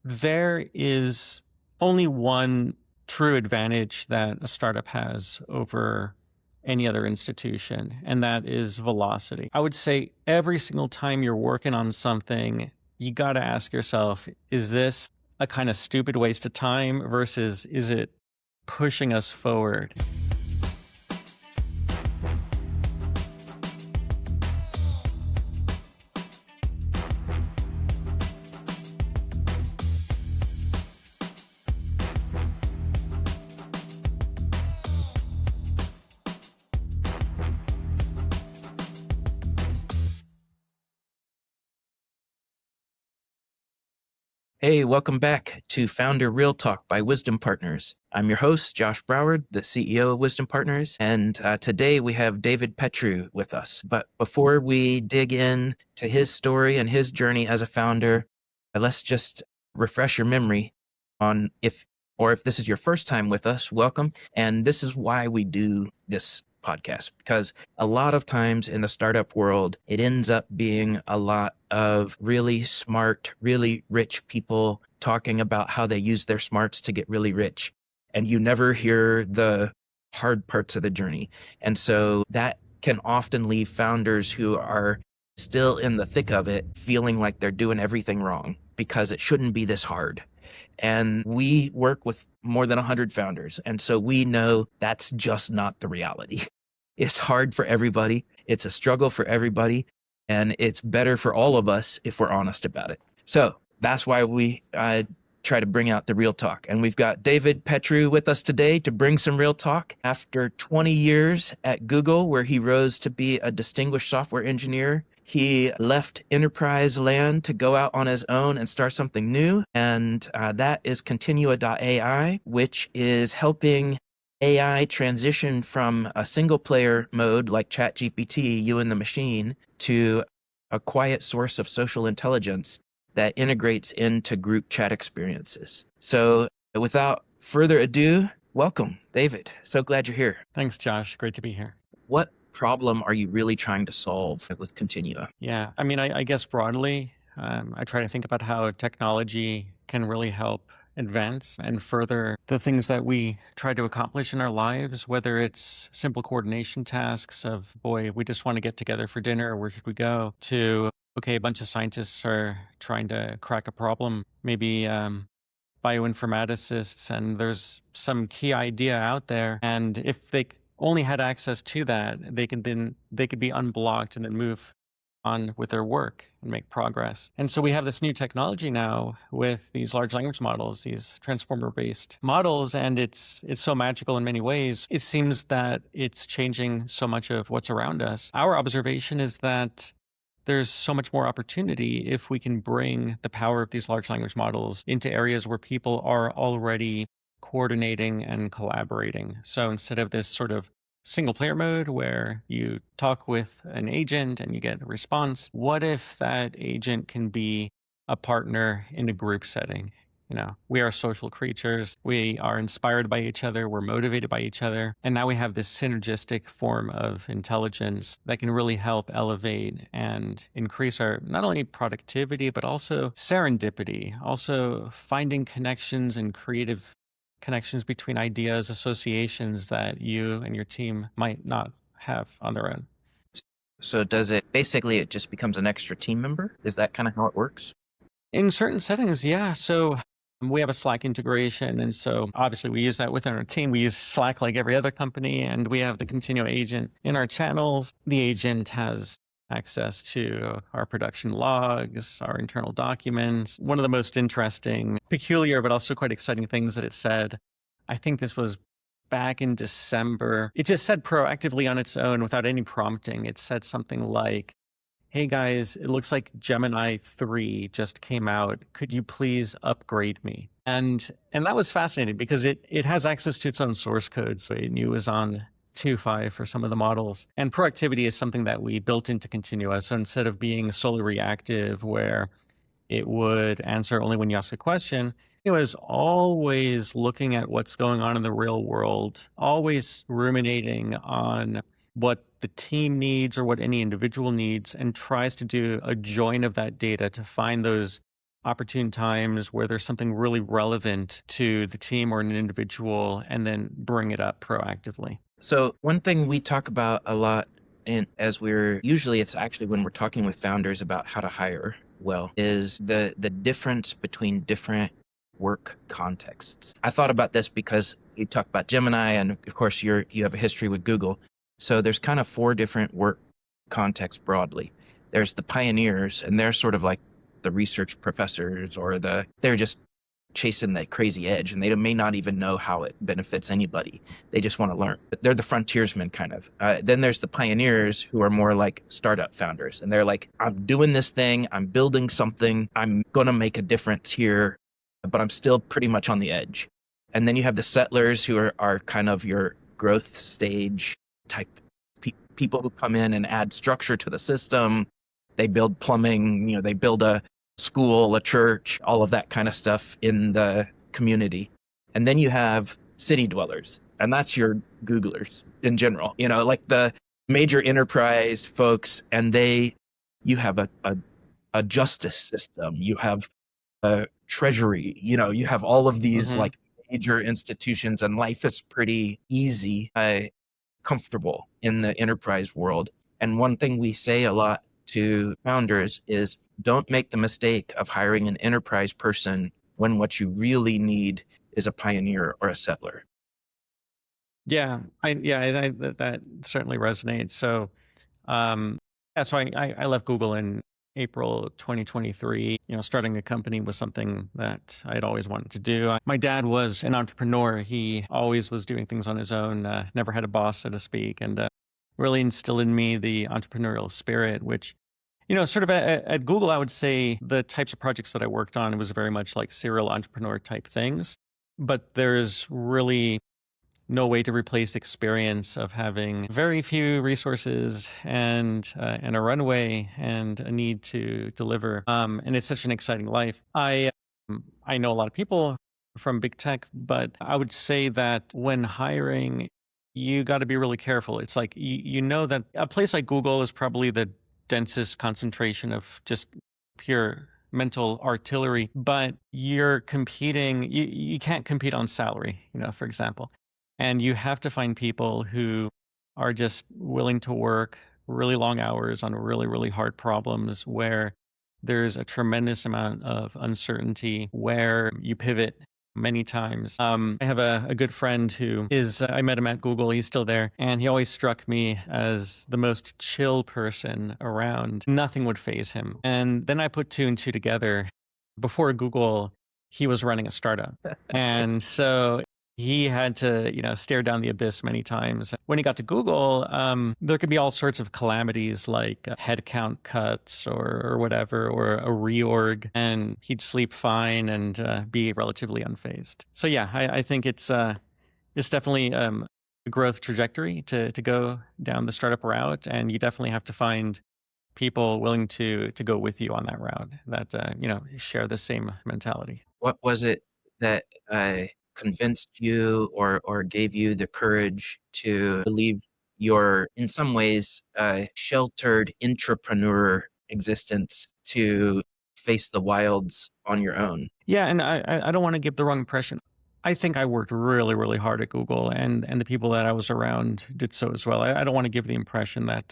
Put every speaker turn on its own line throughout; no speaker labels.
There is only one true advantage that a startup has over any other institution, and that is velocity. I would say every single time you're working on something, you got to ask yourself, is this a kind of stupid waste of time versus is it pushing us forward?
Hey, welcome back to Founder Real Talk by Wisdom Partners. I'm your host, Josh Broward, the CEO of Wisdom Partners, and today we have David Petrou with us. But before we dig in to his story and his journey as a founder, let's just refresh your memory on if this is your first time with us, welcome. And this is why we do this podcast, because a lot of times in the startup world, it ends up being a lot of really smart, really rich people talking about how they use their smarts to get really rich. And you never hear the hard parts of the journey. And so that can often leave founders who are still in the thick of it feeling like they're doing everything wrong because it shouldn't be this hard. And we work with more than 100 founders. And so we know that's just not the reality. It's hard for everybody. It's a struggle for everybody. And it's better for all of us if we're honest about it. So that's why we try to bring out the real talk. And we've got David Petrou with us today to bring some real talk. After 20 years at Google, where he rose to be a distinguished software engineer, he left enterprise land to go out on his own and start something new. And that is Continua.ai, which is helping AI transition from a single player mode like ChatGPT, you and the machine, to a quiet source of social intelligence that integrates into group chat experiences. So without further ado, welcome, David. So glad you're here.
Thanks, Josh. Great to be here.
What problem are you really trying to solve with Continua?
Yeah, I mean, I guess broadly, I try to think about how technology can really help advance and further the things that we try to accomplish in our lives, whether it's simple coordination tasks of, boy, we just want to get together for dinner, where should we go, to, okay, a bunch of scientists are trying to crack a problem, maybe bioinformaticists, and there's some key idea out there. And if they only had access to that, they could be unblocked and then move on with their work and make progress. And so we have this new technology now with these large language models, these transformer-based models, and it's so magical in many ways. It seems that it's changing so much of what's around us. Our observation is that there's so much more opportunity if we can bring the power of these large language models into areas where people are already coordinating and collaborating. So instead of this sort of single player mode where you talk with an agent and you get a response, what if that agent can be a partner in a group setting? You know, we are social creatures. We are inspired by each other. We're motivated by each other. And now we have this synergistic form of intelligence that can really help elevate and increase our not only productivity, but also serendipity, also finding connections and creative connections between ideas, associations that you and your team might not have on their own.
So it just becomes an extra team member? Is that kind of how it works?
In certain settings, yeah. So we have a Slack integration. And so obviously we use that within our team. We use Slack like every other company, and we have the Continua agent in our channels. The agent has access to our production logs, our internal documents. One of the most interesting, peculiar, but also quite exciting things that it said, I think this was back in December, it just said proactively on its own without any prompting. It said something like, hey guys, it looks like Gemini 3 just came out. Could you please upgrade me? And that was fascinating because it has access to its own source code. So it knew it was on 2.5 for some of the models. And proactivity is something that we built into Continua. So instead of being solely reactive where it would answer only when you ask a question, it was always looking at what's going on in the real world, always ruminating on what the team needs or what any individual needs, and tries to do a join of that data to find those opportune times where there's something really relevant to the team or an individual, and then bring it up proactively.
So one thing we talk about a lot, and as we're usually it's actually when we're talking with founders about how to hire well, is the difference between different work contexts. I thought about this because you talk about Gemini, and of course you have a history with Google. So there's kind of 4 different work contexts broadly. There's the pioneers, and they're sort of like the research professors, or they're just chasing that crazy edge, and they may not even know how it benefits anybody. They just want to learn. But they're the frontiersmen, kind of. Then there's the pioneers, who are more like startup founders, and they're like, I'm doing this thing, I'm building something, I'm going to make a difference here, but I'm still pretty much on the edge. And then you have the settlers, who are kind of your growth stage type people who come in and add structure to the system. They build plumbing, they build a school, a church, all of that kind of stuff in the community. And then you have city dwellers, and that's your Googlers in general, like the major enterprise folks. And you have a justice system, you have a treasury, you have all of these
Hmm.
like major institutions, and life is pretty easy, comfortable in the enterprise world. And one thing we say a lot to founders is, don't make the mistake of hiring an enterprise person when what you really need is a pioneer or a settler.
Yeah, that certainly resonates. So, yeah, so I left Google in April 2023. Starting a company was something that I'd always wanted to do. My dad was an entrepreneur. He always was doing things on his own, never had a boss, so to speak, and really instilled in me the entrepreneurial spirit, which, sort of at Google, I would say the types of projects that I worked on was very much like serial entrepreneur type things. But there's really no way to replace the experience of having very few resources and a runway and a need to deliver. And it's such an exciting life. I know a lot of people from big tech, but I would say that when hiring, you got to be really careful. It's like you know that a place like Google is probably the densest concentration of just pure mental artillery, but you're competing. You can't compete on salary, for example, and you have to find people who are just willing to work really long hours on really, really hard problems where there's a tremendous amount of uncertainty, where you pivot many times. I have a good friend who I met him at Google. He's still there. And he always struck me as the most chill person around. Nothing would faze him. And then I put 2 and 2 together. Before Google, he was running a startup. And so he had to, stare down the abyss many times. When he got to Google, there could be all sorts of calamities like headcount cuts or whatever, or a reorg, and he'd sleep fine and be relatively unfazed. So yeah, I think it's definitely a growth trajectory to go down the startup route, and you definitely have to find people willing to go with you on that route that share the same mentality.
What was it that convinced you, or gave you the courage to leave your, in some ways, sheltered entrepreneur existence to face the wilds on your own?
Yeah, and I don't want to give the wrong impression. I think I worked really, really hard at Google, and the people that I was around did so as well. I don't want to give the impression that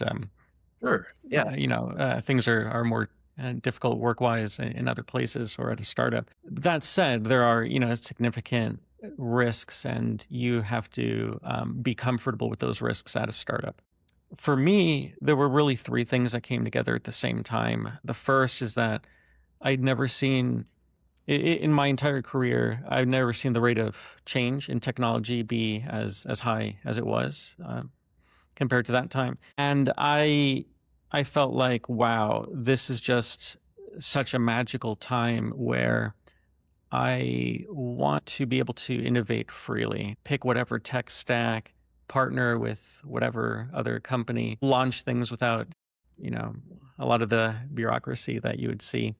Sure. Yeah.
things are more difficult work wise in other places or at a startup. That said, there are significant risks, and you have to be comfortable with those risks at a startup. For me, there were really 3 things that came together at the same time. The first is that I'd never seen in my entire career, I've never seen the rate of change in technology be as high as it was compared to that time. And I felt like, wow, this is just such a magical time where I want to be able to innovate freely, pick whatever tech stack, partner with whatever other company, launch things without, you know, a lot of the bureaucracy that you would see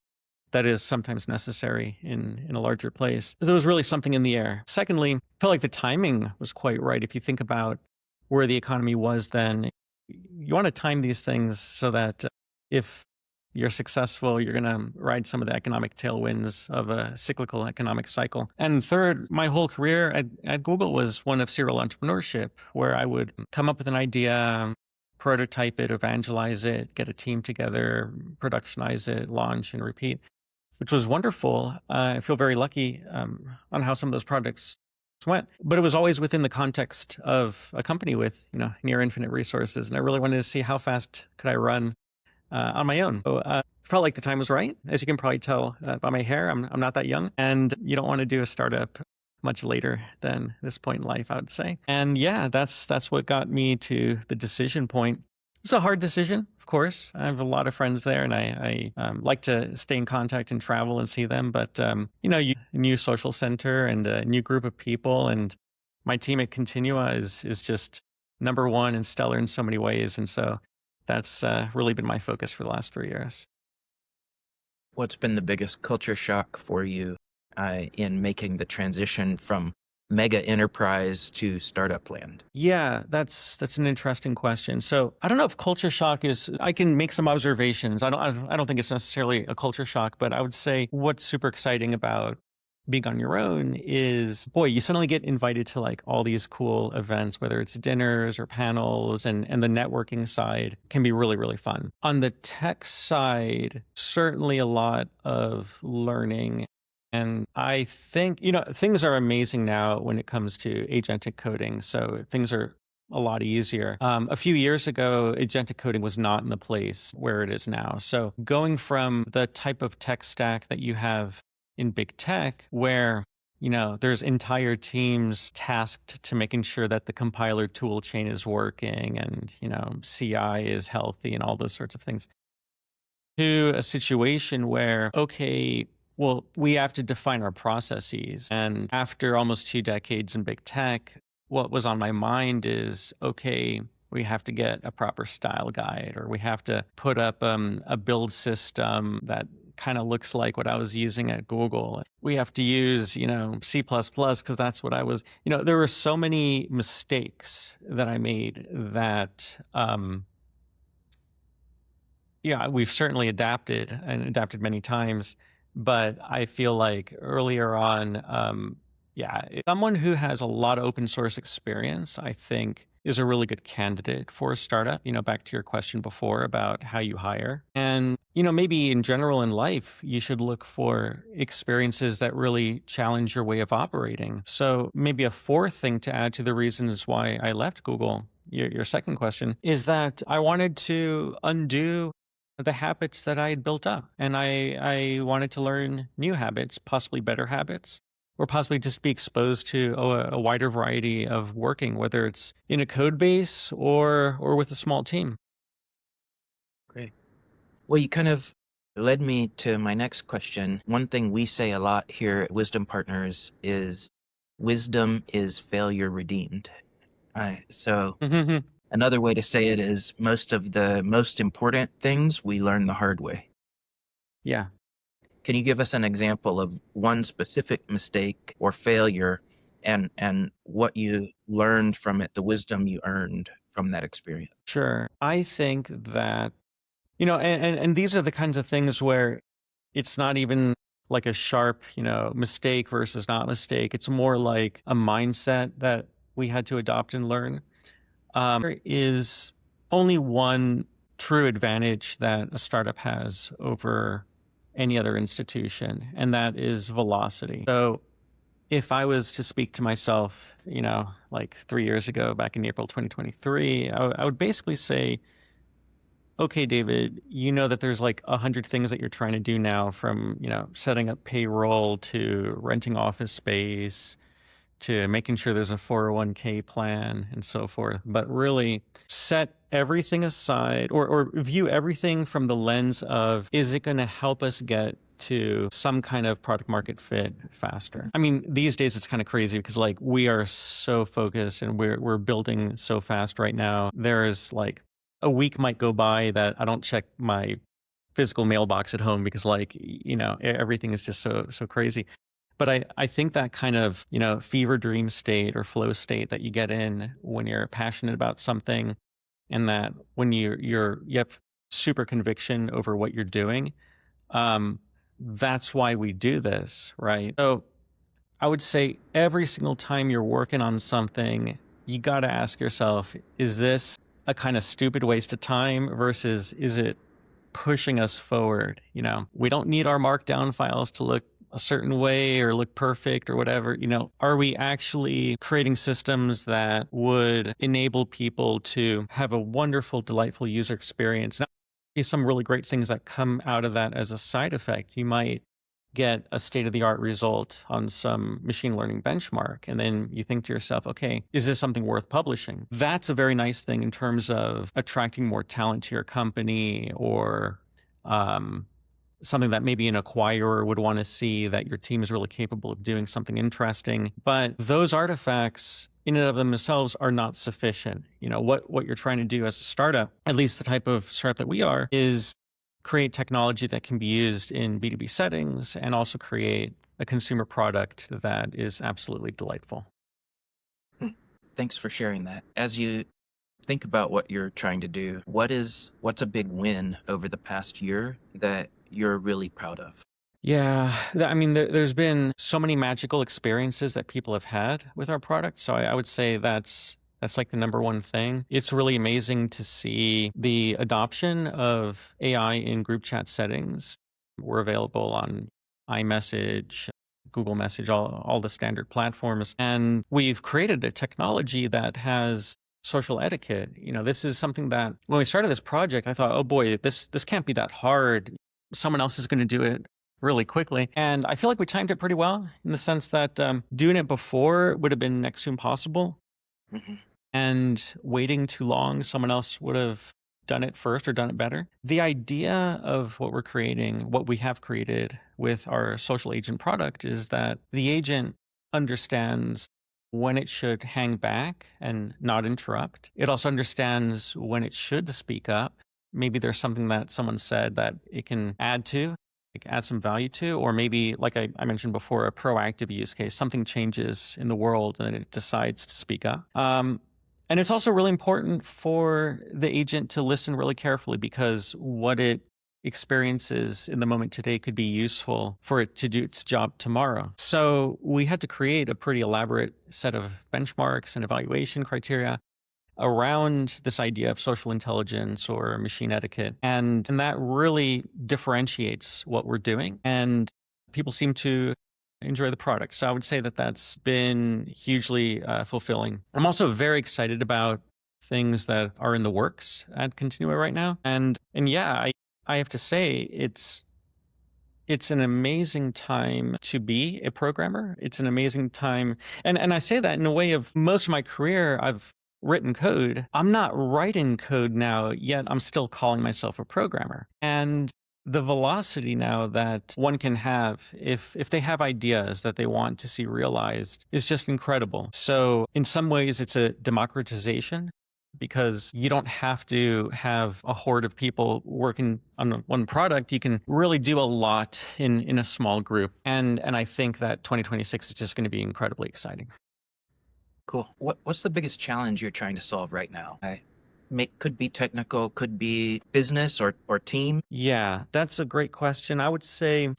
that is sometimes necessary in a larger place. There was really something in the air. Secondly, I felt like the timing was quite right. If you think about where the economy was then, you want to time these things so that if you're successful, you're going to ride some of the economic tailwinds of a cyclical economic cycle. And third, my whole career at Google was one of serial entrepreneurship, where I would come up with an idea, prototype it, evangelize it, get a team together, productionize it, launch and repeat, which was wonderful. I feel very lucky on how some of those projects went, but it was always within the context of a company with, near infinite resources. And I really wanted to see how fast could I run on my own. So felt like the time was right. As you can probably tell by my hair, I'm not that young, and you don't want to do a startup much later than this point in life, I would say. And yeah, that's what got me to the decision point. It's a hard decision, of course. I have a lot of friends there, and I like to stay in contact and travel and see them. But a new social center and a new group of people, and my team at Continua is just number one and stellar in so many ways. And so that's really been my focus for the last 3 years.
What's been the biggest culture shock for you in making the transition from mega enterprise to startup land?
Yeah, that's an interesting question. So I don't know if culture shock is. I can make some observations. I don't think it's necessarily a culture shock, but I would say what's super exciting about being on your own is, boy, you suddenly get invited to like all these cool events, whether it's dinners or panels, and the networking side can be really, really fun. On the tech side, certainly a lot of learning. And I think, things are amazing now when it comes to agentic coding. So things are a lot easier. A few years ago, agentic coding was not in the place where it is now. So going from the type of tech stack that you have in big tech, where there's entire teams tasked to making sure that the compiler tool chain is working and CI is healthy and all those sorts of things, to a situation where, okay, well, we have to define our processes. And after almost 2 decades in big tech, what was on my mind is, okay, we have to get a proper style guide, or we have to put up a build system that kind of looks like what I was using at Google. We have to use, C++ because that's what I was, there were so many mistakes that I made that, yeah, we've certainly adapted and adapted many times, but I feel like earlier on, someone who has a lot of open source experience, I think, is a really good candidate for a startup. Back to your question before about how you hire. And, maybe in general in life, you should look for experiences that really challenge your way of operating. So maybe a fourth thing to add to the reasons why I left Google, your second question, is that I wanted to undo the habits that I had built up. And I wanted to learn new habits, possibly better habits, or possibly just be exposed to a wider variety of working, whether it's in a code base or with a small team.
Great. Well, you kind of led me to my next question. One thing we say a lot here at Wisdom Partners is wisdom is failure redeemed. So another way to say it is most of the most important things we learn the hard way.
Yeah.
Can you give us an example of one specific mistake or failure and what you learned from it, the wisdom you earned from that experience?
Sure. I think that, and these are the kinds of things where it's not even like a sharp, mistake versus not mistake. It's more like a mindset that we had to adopt and learn. There is only one true advantage that a startup has over any other institution, and that is velocity. So if I was to speak to myself, like 3 years ago, back in April 2023, I would basically say, okay, David, you know that there's like 100 things that you're trying to do now, from, setting up payroll to renting office space to making sure there's a 401k plan and so forth. But really set everything aside, or view everything from the lens of, is it going to help us get to some kind of product market fit faster? I mean, these days it's kind of crazy because like we are so focused and we're building so fast right now. There's like a week might go by that I don't check my physical mailbox at home because like, everything is just so crazy. But I think that kind of, fever dream state or flow state that you get in when you're passionate about something, and that when you have super conviction over what you're doing. Um, that's why we do this, right? So I would say every single time you're working on something, you got to ask yourself, is this a kind of stupid waste of time versus is it pushing us forward? We don't need our markdown files to look a certain way or look perfect or whatever. Are we actually creating systems that would enable people to have a wonderful, delightful user experience? Now, be some really great things that come out of that as a side effect. You might get a state of the art result on some machine learning benchmark. And then you think to yourself, okay, is this something worth publishing? That's a very nice thing in terms of attracting more talent to your company, or um, something that maybe an acquirer would want to see, that your team is really capable of doing something interesting. But those artifacts in and of themselves are not sufficient. What you're trying to do as a startup, at least the type of startup that we are, is create technology that can be used in B2B settings and also create a consumer product that is absolutely delightful.
Thanks for sharing that. As you think about what you're trying to do, what's a big win over the past year that you're really proud of?
Yeah, there's been so many magical experiences that people have had with our product. So I would say that's like the number one thing. It's really amazing to see the adoption of AI in group chat settings. We're available on iMessage, Google Message, all the standard platforms. And we've created a technology that has social etiquette. This is something that when we started this project, I thought, oh boy, this can't be that hard. Someone else is going to do it really quickly. And I feel like we timed it pretty well, in the sense that doing it before would have been next to impossible.
Hmm.
And waiting too long, someone else would have done it first or done it better. The idea of what we're creating, what we have created with our social agent product, is that the agent understands when it should hang back and not interrupt. It also understands when it should speak up. Maybe there's something that someone said that it can add to, like add some value to, or maybe, like I mentioned before, a proactive use case. Something changes in the world and it decides to speak up. And it's also really important for the agent to listen really carefully, because what it experiences in the moment today could be useful for it to do its job tomorrow. So we had to create a pretty elaborate set of benchmarks and evaluation criteria around this idea of social intelligence or machine etiquette. And that really differentiates what we're doing. And people seem to enjoy the product. So I would say that that's been hugely fulfilling. I'm also very excited about things that are in the works at Continua right now. And yeah, I have to say it's an amazing time to be a programmer. It's an amazing time. And I say that in a way of, most of my career, I've written code. I'm not writing code now, yet I'm still calling myself a programmer. And the velocity now that one can have, if they have ideas that they want to see realized, is just incredible. So in some ways, it's a democratization, because you don't have to have a horde of people working on one product. You can really do a lot in a small group. And I think that 2026 is just going to be incredibly exciting.
Cool. What's the biggest challenge you're trying to solve right now? Could be technical, could be business or team.
Yeah, that's a great question. I would say,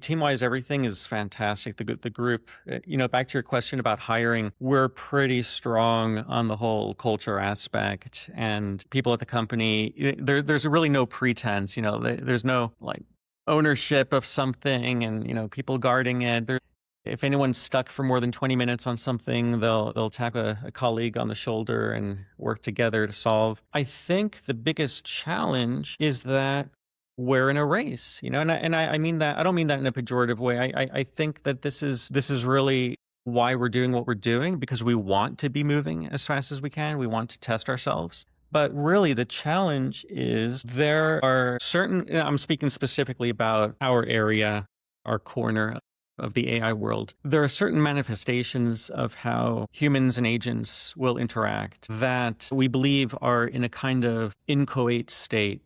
team-wise, everything is fantastic. The group, back to your question about hiring, we're pretty strong on the whole culture aspect, and people at the company, there's really no pretense. There's no like ownership of something, and people guarding it. If anyone's stuck for more than 20 minutes on something, they'll tap a colleague on the shoulder and work together to solve. I think the biggest challenge is that we're in a race, and I mean that, I don't mean that in a pejorative way. I think that this is really why we're doing what we're doing, because we want to be moving as fast as we can. We want to test ourselves. But really, the challenge is there are certain, I'm speaking specifically about our area, our corner of the AI world. There are certain manifestations of how humans and agents will interact that we believe are in a kind of inchoate state,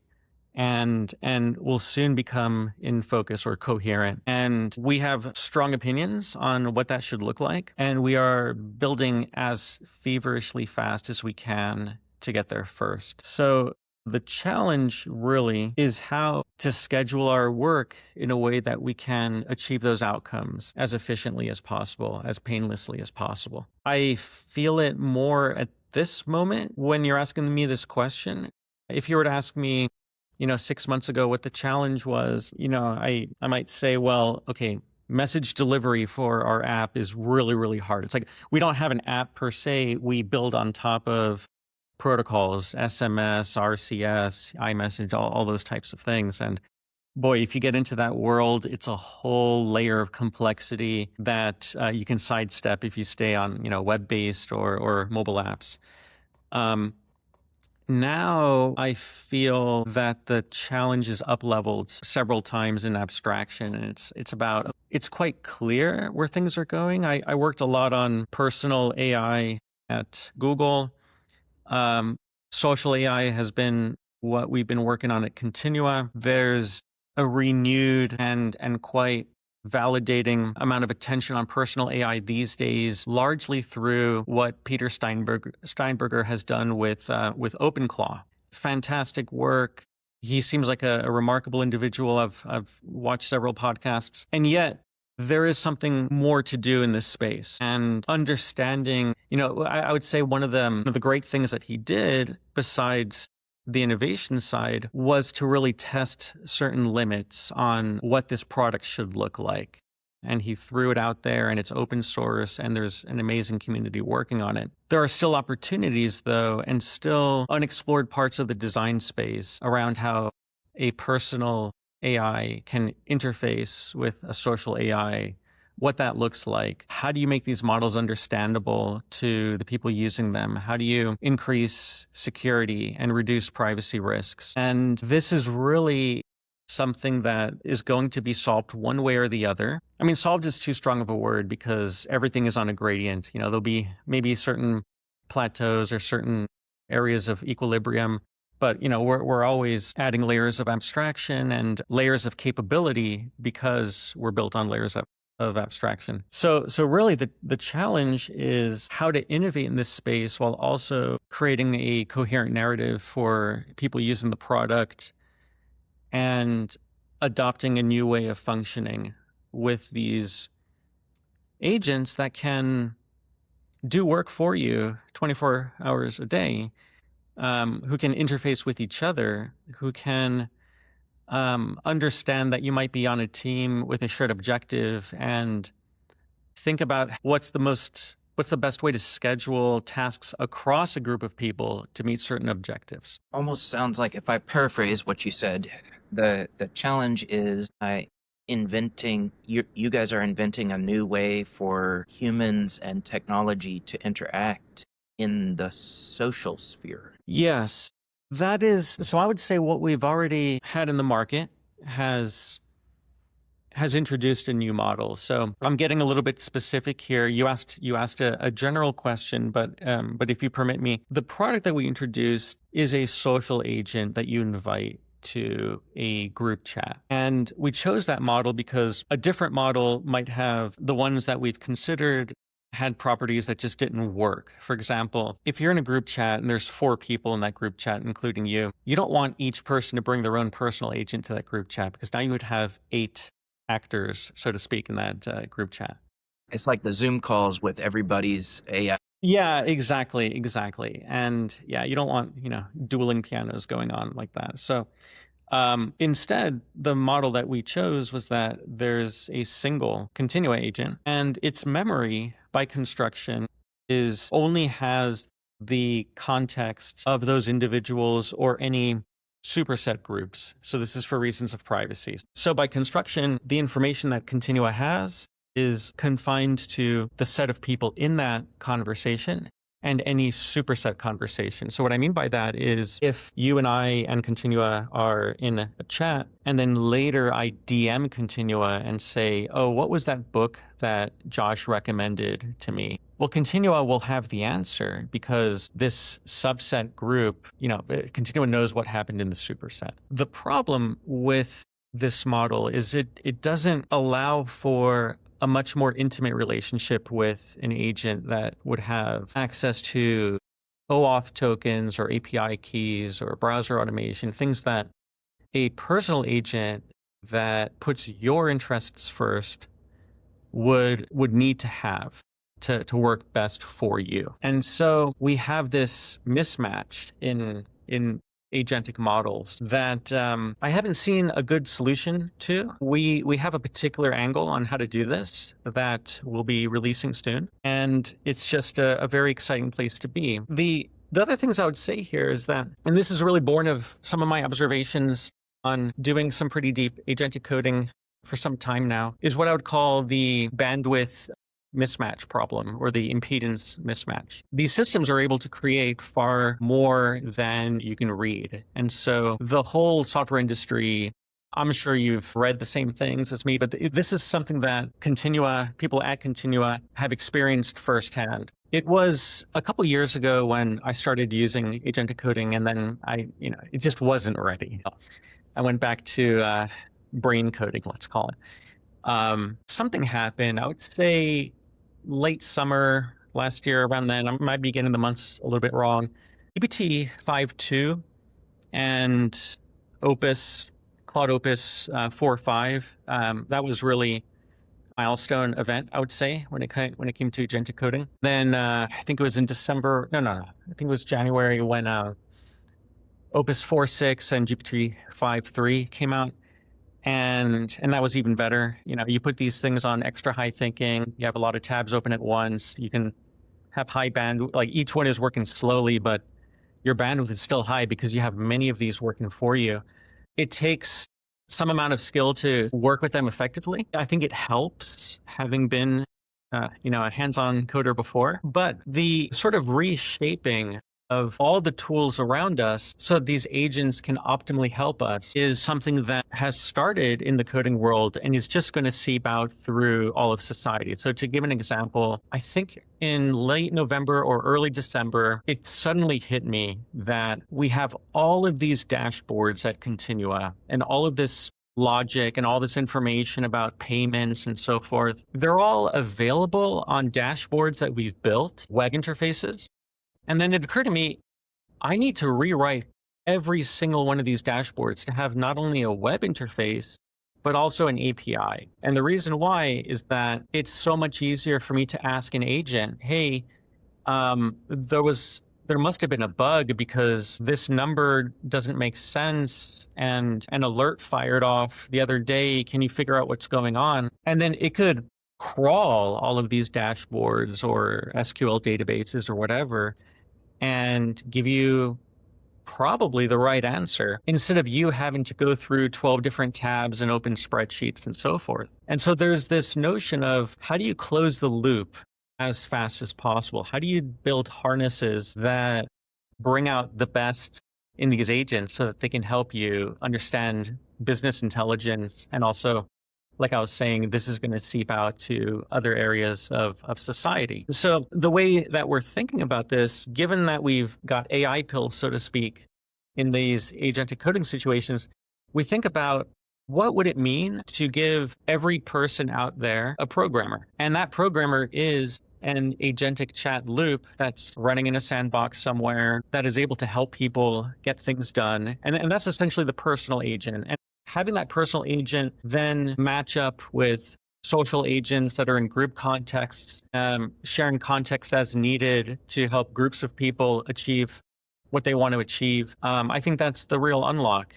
and will soon become in focus or coherent. And we have strong opinions on what that should look like. And we are building as feverishly fast as we can to get there first. So The challenge really is how to schedule our work in a way that we can achieve those outcomes as efficiently as possible, as painlessly as possible. I feel it more at this moment when you're asking me this question. If you were to ask me, 6 months ago what the challenge was, I might say, well, okay, message delivery for our app is really, really hard. It's like we don't have an app per se. We build on top of protocols, SMS, RCS, iMessage, all those types of things. And boy, if you get into that world, it's a whole layer of complexity that you can sidestep if you stay on, web-based or mobile apps. Um, Now I feel that the challenge is up leveled several times in abstraction, and it's quite clear where things are going. I worked a lot on personal AI at Google. um, Social AI has been what we've been working on at Continua. There's a renewed and quite validating amount of attention on personal AI these days, largely through what Peter Steinberger has done with OpenClaw. Fantastic work. He seems like a remarkable individual. I've watched several podcasts, and yet there is something more to do in this space. And understanding, I would say one of the great things that he did, besides the innovation side, was to really test certain limits on what this product should look like. And he threw it out there, and it's open source, and there's an amazing community working on it. There are still opportunities, though, and still unexplored parts of the design space around how a personal AI can interface with a social AI, what that looks like. How do you make these models understandable to the people using them? How do you increase security and reduce privacy risks? And this is really something that is going to be solved one way or the other. I mean, solved is too strong of a word because everything is on a gradient. There'll be maybe certain plateaus or certain areas of equilibrium, but we're always adding layers of abstraction and layers of capability because we're built on layers of abstraction. So really the challenge is how to innovate in this space while also creating a coherent narrative for people using the product and adopting a new way of functioning with these agents that can do work for you 24 hours a day, who can interface with each other, who can understand that you might be on a team with a shared objective, and think about what's the best way to schedule tasks across a group of people to meet certain objectives.
Almost sounds like, if I paraphrase what you said, the challenge is you guys are inventing a new way for humans and technology to interact in the social sphere.
Yes, that is. So I would say what we've already had in the market has introduced a new model. So I'm getting a little bit specific here. You asked a general question, but if you permit me, the product that we introduced is a social agent that you invite to a group chat. And we chose that model because a different model might have the ones that we've considered had properties that just didn't work. For example, if you're in a group chat and there's 4 people in that group chat, including you don't want each person to bring their own personal agent to that group chat, because now you would have 8 actors, so to speak, in that group chat.
It's like the Zoom calls with everybody's AI.
Yeah, exactly. And yeah, you don't want, dueling pianos going on like that. So instead, the model that we chose was that there's a single Continua agent, and its memory by construction only has the context of those individuals or any superset groups. So this is for reasons of privacy. So by construction, the information that Continua has is confined to the set of people in that conversation and any superset conversation. So what I mean by that is if you and I and Continua are in a chat, and then later I DM Continua and say, oh, what was that book that Josh recommended to me? Well, Continua will have the answer because this subset group, Continua knows what happened in the superset. The problem with this model is it doesn't allow for a much more intimate relationship with an agent that would have access to OAuth tokens or API keys or browser automation, things that a personal agent that puts your interests first would need to have to work best for you. And so we have this mismatch in agentic models that I haven't seen a good solution to. We have a particular angle on how to do this that we'll be releasing soon, and it's just a very exciting place to be. The other things I would say here is that, and this is really born of some of my observations on doing some pretty deep agentic coding for some time now, is what I would call the bandwidth mismatch problem or the impedance mismatch. These systems are able to create far more than you can read. And so the whole software industry, I'm sure you've read the same things as me, but this is something that people at Continua have experienced firsthand. It was a couple years ago when I started using agentic coding, and then it just wasn't ready. I went back to brain coding, let's call it. Something happened, I would say late summer last year, around then. I might be getting the months a little bit wrong. GPT 5.2 and Claude Opus 4.5, that was really a milestone event, I would say, when it came to agentic coding. Then I think it was in December, no, I think it was January when Opus 4.6 and GPT 5.3 came out. And that was even better. You put these things on extra high thinking. You have a lot of tabs open at once. You can have high bandwidth. Like each one is working slowly, but your bandwidth is still high because you have many of these working for you. It takes some amount of skill to work with them effectively. I think it helps having been, a hands-on coder before, but the sort of reshaping of all the tools around us so that these agents can optimally help us is something that has started in the coding world and is just going to seep out through all of society. So to give an example, I think in late November or early December, it suddenly hit me that we have all of these dashboards at Continua and all of this logic and all this information about payments and so forth. They're all available on dashboards that we've built, web interfaces. And then it occurred to me, I need to rewrite every single one of these dashboards to have not only a web interface, but also an API. And the reason why is that it's so much easier for me to ask an agent, hey, there must have been a bug because this number doesn't make sense and an alert fired off the other day. Can you figure out what's going on? And then it could crawl all of these dashboards or SQL databases or whatever and give you probably the right answer instead of you having to go through 12 different tabs and open spreadsheets and so forth. And so there's this notion of how do you close the loop as fast as possible? How do you build harnesses that bring out the best in these agents so that they can help you understand business intelligence? And also, like I was saying, this is going to seep out to other areas of society. So the way that we're thinking about this, given that we've got AI pills, so to speak, in these agentic coding situations, we think about what would it mean to give every person out there a programmer? And that programmer is an agentic chat loop that's running in a sandbox somewhere that is able to help people get things done. And that's essentially the personal agent. And having that personal agent then match up with social agents that are in group contexts, sharing context as needed to help groups of people achieve what they want to achieve. I think that's the real unlock.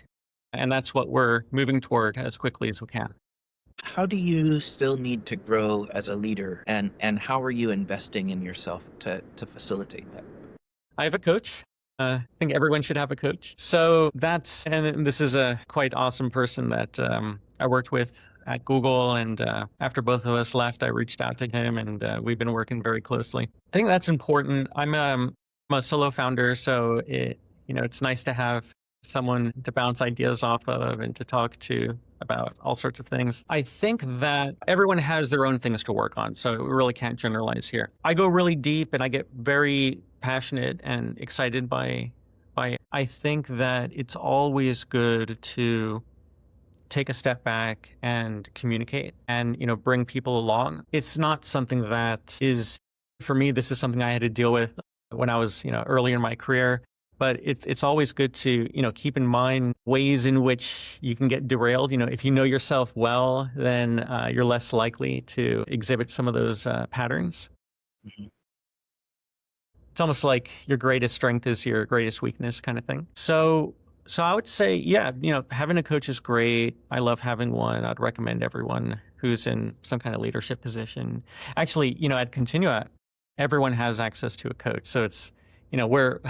And that's what we're moving toward as quickly as we can.
How do you still need to grow as a leader, and how are you investing in yourself to facilitate that?
I have a coach. I think everyone should have a coach. So and this is a quite awesome person that I worked with at Google. And after both of us left, I reached out to him and we've been working very closely. I think that's important. I'm a solo founder, so it's nice to have someone to bounce ideas off of and to talk to about all sorts of things. I think that everyone has their own things to work on, so we really can't generalize here. I go really deep and I get very passionate and excited by I think that it's always good to take a step back and communicate and bring people along. It's not something that is, for me, this is something I had to deal with when I was, early in my career. But it's always good to, keep in mind ways in which you can get derailed. If you know yourself well, then you're less likely to exhibit some of those patterns.
Mhm.
It's almost like your greatest strength is your greatest weakness kind of thing. So I would say, yeah, having a coach is great. I love having one. I'd recommend everyone who's in some kind of leadership position. Actually, at Continua, everyone has access to a coach. So it's, we're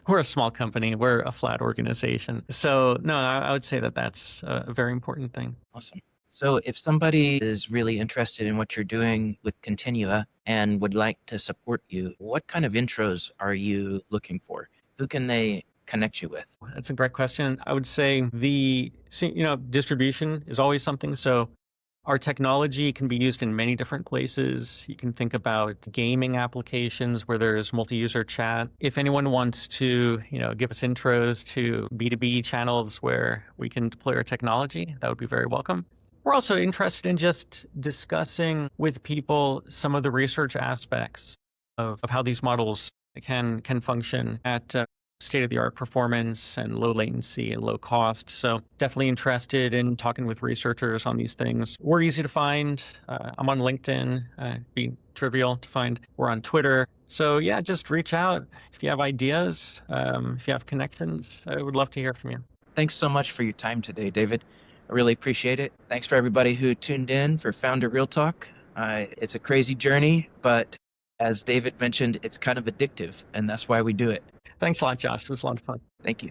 we're a small company. We're a flat organization. So no, I would say that that's a very important thing.
Awesome. So if somebody is really interested in what you're doing with Continua and would like to support you, what kind of intros are you looking for? Who can they connect you with?
That's a great question. I would say distribution is always something. So our technology can be used in many different places. You can think about gaming applications where there's multi-user chat. If anyone wants to, give us intros to B2B channels where we can deploy our technology, that would be very welcome. We're also interested in just discussing with people some of the research aspects of how these models can function at state-of-the-art performance and low latency and low cost. So definitely interested in talking with researchers on these things. We're easy to find. I'm on LinkedIn. Be trivial to find. We're on Twitter. So yeah, just reach out if you have ideas, if you have connections. I would love to hear from you.
Thanks so much for your time today, David. I really appreciate it. Thanks for everybody who tuned in for Founder Real Talk. It's a crazy journey, but as David mentioned, it's kind of addictive, and that's why we do it.
Thanks a lot, Josh. It was a lot of fun.
Thank you.